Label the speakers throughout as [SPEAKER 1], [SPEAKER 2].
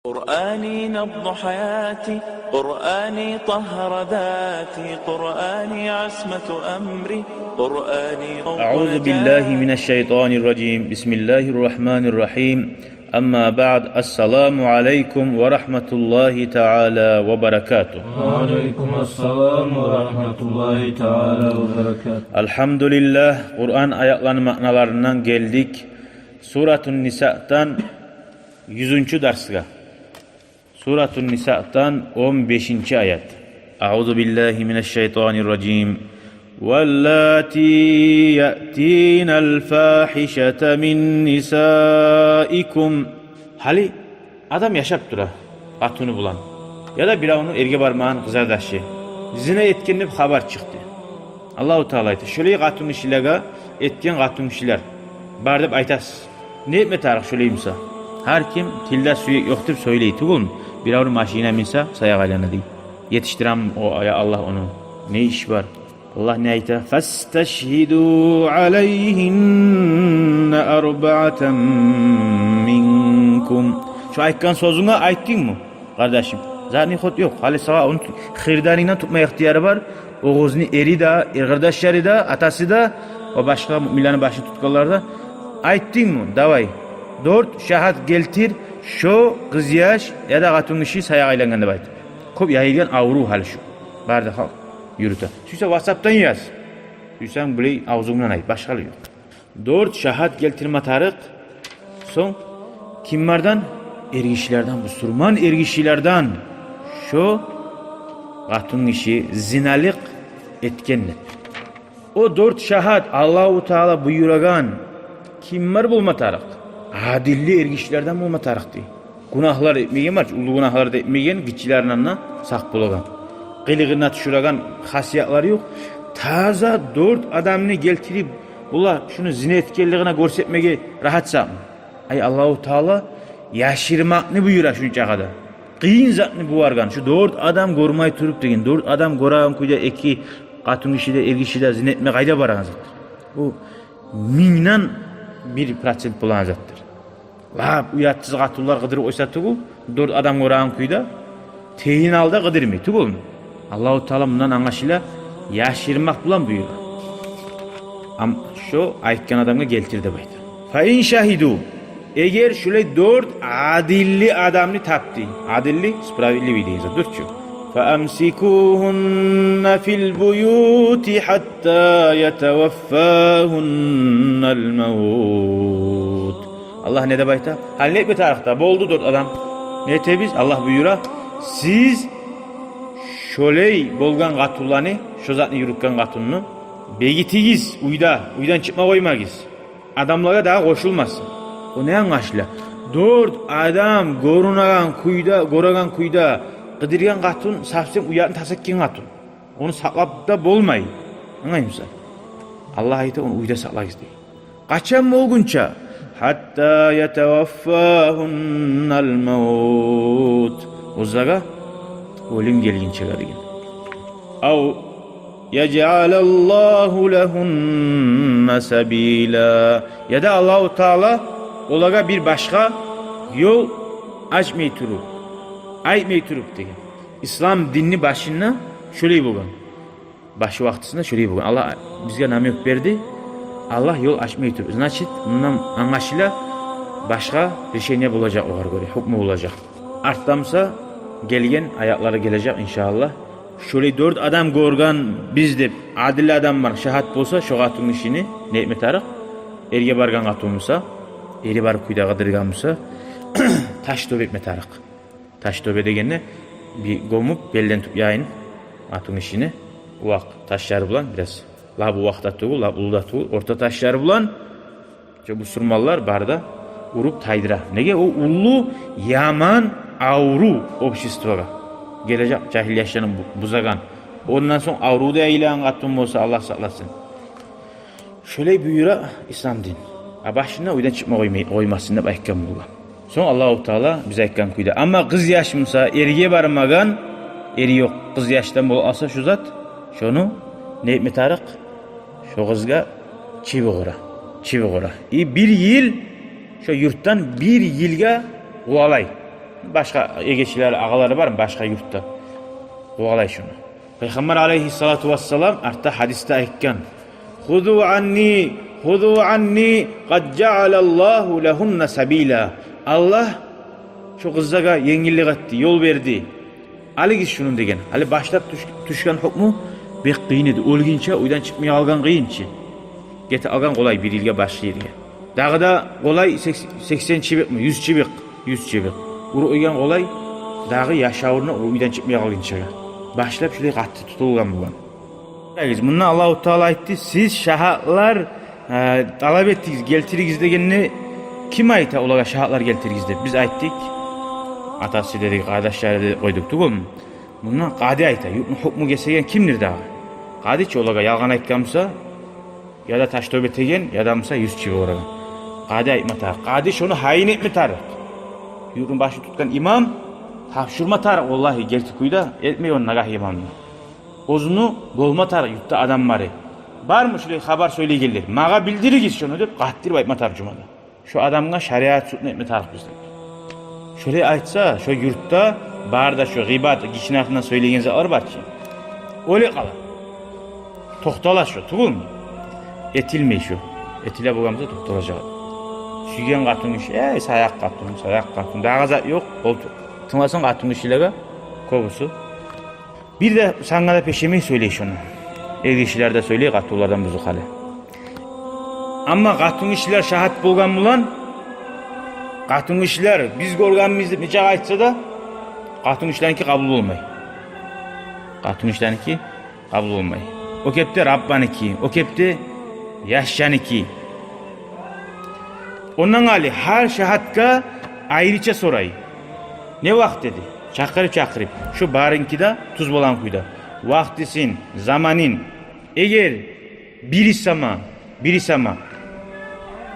[SPEAKER 1] قرآني نبض حياتي، قرآني طهر ذاتي، قرآني عصمة أمري، قرآني
[SPEAKER 2] أعوذ بالله من الشيطان الرجيم. بسم الله الرحمن الرحيم. أما بعد، السلام عليكم ورحمة الله تعالى وبركاته.
[SPEAKER 3] وعليكم السلام ورحمة الله تعالى وبركاته.
[SPEAKER 2] Elhamdülillah, Kur'an ayaklarının manalarından geldik. Suratun Nisa'dan 100. dersine. Suratun Nisa'dan 15. ayet. Euzu billahi mineşşeytanirracim. وَاللَّاتِي يَأْتِينَ الْفَاحِشَةَ مِنْ نِسَائِكُمْ. Hali adam yaşap dura, atını bulan. Ya da bir onun erge barmağın kızardaşı. Zina etkenlik haber çıktı. Allahu Teala aytı. Şöyle katun işilega etken katun işiler. Bardep aytas. Ne etme tarih şöyleyimse. Her kim tilde suyu yoktur söyleyi. Tugul mu? Bir avru maşine minse sayak aylana değil. Yetiştirem o aya Allah onu. Ne iş var? Allah ne ayta? فَاسْتَشْهِدُوا عَلَيْهِنَّ أَرْبَعَةً مِنْكُمْ. Şu aytkan sözüne ayttın mı? Kardeşim. Zaten hot yok. Hali sağa onu hırdanıyla tutma ihtiyarı var. Oğuzunu eri de, kardeşleri de, atası da, o başka müminlerin başını tutkalları da. Ayttın mı? Davay. 4 şahit geltir. Şu kız yaş ya da katın işi sayağa aylangan da bayt. Kop yayılgan avru hali şu. Barda hal. Yürüte. Süyse WhatsApp'tan yaz. Süysen böyle ağzımdan ayt. Başka yok. 4 şahit geltirme tarık. Son kimlerden? Ergişilerden, bu Surman ergişilerden. Şu katın işi zinalık etkenle. O 4 şahit Allah-u Teala buyuragan kimler bulma tarık? Adilli ergişilerden bulma tarık değil. Günahlar etmeyen var. Ulu günahlar da etmeyen gitçilerin anına sak bulagan. Kılığına düşüragan hasiyatları yok. Taza 4 adamını geltirip bula şunu zina etkenliğine görsetmeye rahatsa mı? Ay Allah-u Teala yaşırmakını buyura şunca kadar. Kıyın zatını buvargan. Şu 4 adam görmeyi turup degen. 4 adam göragan kuyda eki katın işi de ergişi de zina etme kayda baran zattır. O minden 1% bulan zattır. La uyatsız katullar kıdırıp oysa tuğul. 4 adam göragan kuyda teyin alda kıdırmay tuğul mu? Allah-u Teala bundan anlaşıyla yaşırmak bulan buyuruyor. Ama şu aytkan adamga geltirdi baydı. Fa in şahidu. Eğer şöyle 4 adilli adamını taptı. Adilli, spravilli deyince 4 şu. Fa amsikuhunna fil buyuti hatta yetevaffahunnal mevut. Allah ne de bayta? Hal ne bir tarafta boldu 4 adam. Ne tebiz? Allah buyura. Siz şöyle bolgan katullarını, şu zatını yürükken katununu begitigiz uydan çıkma koymagiz. Adamlara daha koşulmasın. O ne anlaşıla? 4 adam goragan kuyda kıdırgan katun safsem uyatın tasakkin katun. Onu saklap da bolmay. Anlayın mısın? Allah ayeti onu uyda saklayız diye. Kaçan mı o günça? Hatta yetevaffâhunnal mevut. O zaga ölüm gelgince gargin. Av yec'alallahu lehunne sebîlâ. Ya da Allah-u Teala olaga bir başka yol açmayı turup, aytmayı turup degan. İslam dinini başına şöyle bulgan. Başı vaktisinde şöyle bulgan. Allah bizge namyok verdi. Allah yol açmayı turup. Значит, bundan anlaşıyla başka bir şey ne bulacak o göre, hükmü bulacak. Arttamsa gelgen ayakları gelecek inşallah. Şöyle 4 adam görgan bizde adil adam var. Şahat bolsa şu katın işini ne etme tarık? Erge bargan katılmışsa, eri barıp kuyda kıdırganmışsa taş töbe etme tarık. Taş töbe degenine bir gomup belden tutup yayın katın işini. Uak taşları bulan biraz. La bu vakta tuğul, la uluda tuğul. Orta taşları bulan. Bu surmallar barda urup taydıra. Nege o ulu yaman avru обществоga gelecek cahil yaşlarının buzagan. Ondan sonra avruda ilan katın olsa Allah saklasın. Şöyle buyura İslam din. Başına uydan çıkma koymasın da aytkan bulgan. Son Allah-u Teala bize aytkan kuyda. Ama kız yaşımsa erge barmagan, eri yok. Kız yaştan bol alsa şu zat, şunu ne etme tarık? Şu kızga çivi gora. Bir yıl şu yurttan bir yılga uvalay. Başka egeçiler, ağaları var mı başka yurtta? Oğalay şunu. Peygamber aleyhissalatu vesselam artta hadiste aytkan. Hudu anni qad ja'alallahu lahunna sabila. Allah şu kızlara yengillik etti, yol verdi. Aligiz şunun degen. Ali başlap düşken hukmu bek kıyın edi. Ölgünçe oydan çıkmaya algan kıyınçı. Geti algan kolay bir ilge başlı yerge. Dağı da kolay 80 çivik mi? 100 çivik. 100 çivik. Uru oygan kolay dağı yaşavuruna oydan çıkmaya algınçı. Başlap şöyle katı tutulgan bulan. Bununla Allah-u Teala aytti. Siz şahatlar talep ettiniz, geltirigiz degenini kim ayta olaga şahatlar geltirigiz dep? Biz ayttık. Atası dedik, kardeşleri de koyduk değil mi? Bundan qadi ayta. Hukmu kesegen kimdir dağı? Qadiçi olaga yalgan aytkamsa ya da taş tövbe tegen ya da mısa 100 çivi oragan. Qadi aytma tarık. Qadi şunu hayin etme tarık. Yurtun başı tutkan imam hapşurma tarık. Vallahi gelti kuyda etmeyi onun nagah imamını. Ozunu bolma tarık yurtta adam var. Bar mı şöyle haber söyley gelir. Mağa bildirigiz şunu dep qattir aytma tarık cumada. Şu adamga şariat sütünü etme tarık bizden. Şöyle aytsa şu yurtta barda şu gıbat kişinin hakkında söylegen zatlar var ki. Öyle kala. Toktala şu tugul mu? Etilmey şu. Etile bolgamsa toktalacak. Süygen katın işi, sayak katın. Dağa zat yok, oldu. Tınlasın katın işilega, kovusu. Bir de sana da peşemeyi söyley şunu. Ev işçiler de söyley, katılardan buzuk hali. Ama katın işçiler şahat bolgan bulan, katın işçiler biz görganımızda neçe aytsa da, katın işçilerinki kabul olmay. Katın işçilerinki kabul olmay. O kepte Rabbaniki, o kepte yaşyaniki. Ondan hali her şahatka ayrıca sorayı. Ne vakt dedi? Çakırıp. Şu barınki da tuz bolan kuyda. Vaktisin, zamanin. Eğer biri sama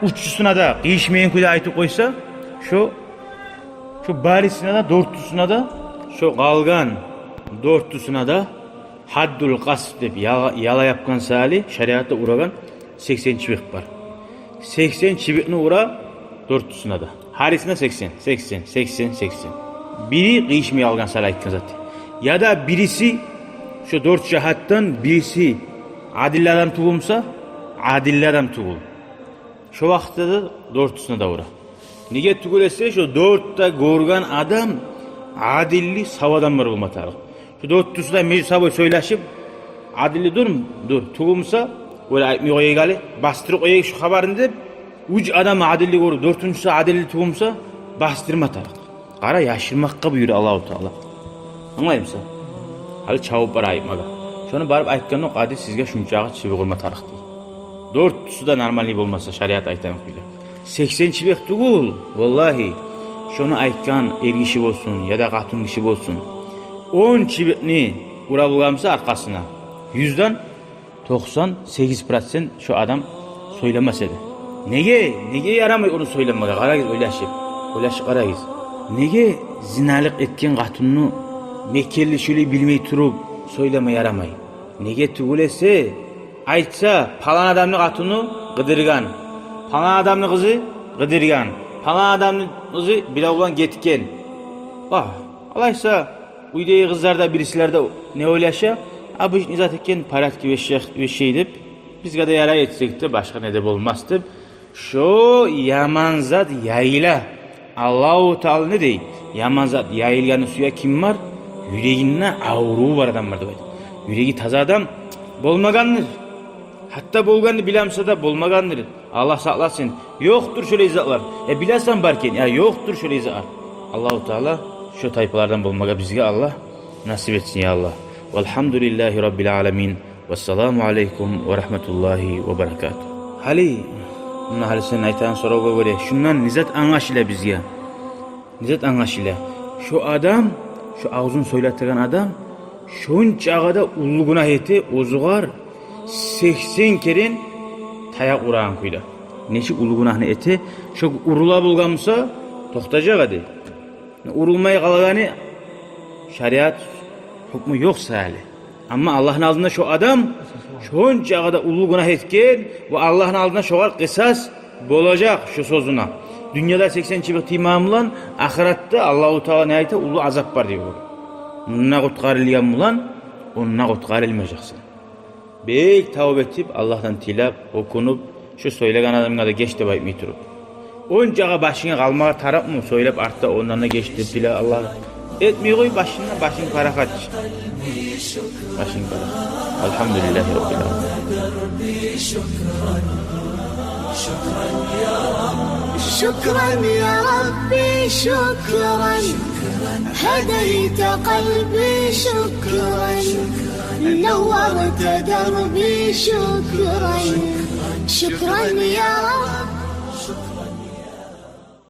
[SPEAKER 2] uççusuna da kıyışmayan kuyda aytıp koysa şu barisine da dörtüsüne da şu kalgan dörtüsüne da haddul kasb dep yala yapkan sali şeriatta uragan 80 çivik var. 80 çivikni ura dörtüsüne da. Harisine 80. Biri kıyışmaya algan sali aytkan zaten. Ya da birisi şu dört şahattan birisi adilli adam tugulmsa adilli adam tugul. Şu vakitte de dörtüsüne de ura. Nige tugul etse şu dörtte gorgan adam adilli savadan var olma tarık. Şu dörtüsü de meclis saboy söyleşip adilli dur tugulmsa öyle aytmay koyay gali bastırıp koyay şu haberini dep uç adam adilli koru dörtüncüsü adilli tugulmsa bastırma tarık. Kara yaşırmakka buyuruyor Allah-u Teala. Anlayayım sen? Hali çabuk bara aytmaga. Şunu barıp aytkan o qadi sizge şunçağı çivi kurma tarık değil. Dörtüsü de normallik olmasa şariat aytan kuyla. 80 çivek tugul. Vallahi şunu aytkan ergişi olsun ya da katın kişi olsun. 10 çivekni ura bulgamsa arkasına 100'dan 98% şu adam söylemez edi. Nege yaramay onu söylemeye? Qarayız oylaşıp qarayız. Nege zinalık etken katını Mekkelli şöyle bilmeyi turup söyleme yaramay. Nege tugulese aytsa falan adamın katını gıdırgan. Falan adamın kızı gıdırgan. Falan adamın kızı bir oğlan getken. Alaysa uydeyi kızlarda birisilerde ne oylaşa? Abi nizat etken parat gibi şey dep bizga da yara etsek de başka ne de olmaz dep. Şu yaman zat yayla. Allah-u Teala ne deydi? Yaman zat yayılganı suya kim var? Yüreğinde avruğu var adam var. Yüreği taza adam bolmagandır. Hatta bolganı bilemse de bolmagandır. Allah saklasın. Yoktur şöyle izatlar. Bilersen barken ya yoktur şöyle izatlar. Allah-u Teala şu tayfalardan bolmaga bizge Allah nasip etsin ya Allah. Velhamdülillahi Rabbil alemin. Vesselamu aleykum ve rahmetullahi ve berekatuhu. Hali sen aytan soruğa göre şundan nizat anlaşıyla bizge. Nizat anlaşıyla. Şu adam şu ağzını söylettiren adam şunçağa da ulu günah eti ozuğar 80 kerin tayak urağın kuyda. Neşik ulu günahını eti şu urula bulgamsa toktacak hadi. Urulmaya kalağını şariat hukmu yoksa hali. Ama Allah'ın aldığında şu adam şunçağa da ulu günah etken ve Allah'ın aldığında şu var kısas bolacak şu sözüne. Dünyada 80 çubuk timamlan, ahiratda Allahu Teala ne ayta ulu azap var diyor. Bununla kutkarılyan mulan, onunla kutkarılmayacaksın. Beyk tavbe etip Allah'tan tilap, okunup, şu söyleyen adamın adı geç de bayıp miturup. Oncağa başına kalmağa taraf mı söylep artta onlarına geçti bile Allah etmiyor koy başın para kaç. Başın para. Elhamdülillahi Rabbil Alemin.
[SPEAKER 4] شكرا يا ربي شكرا هديت قلبي شكرا نورت دربي شكرا شكرا يا رب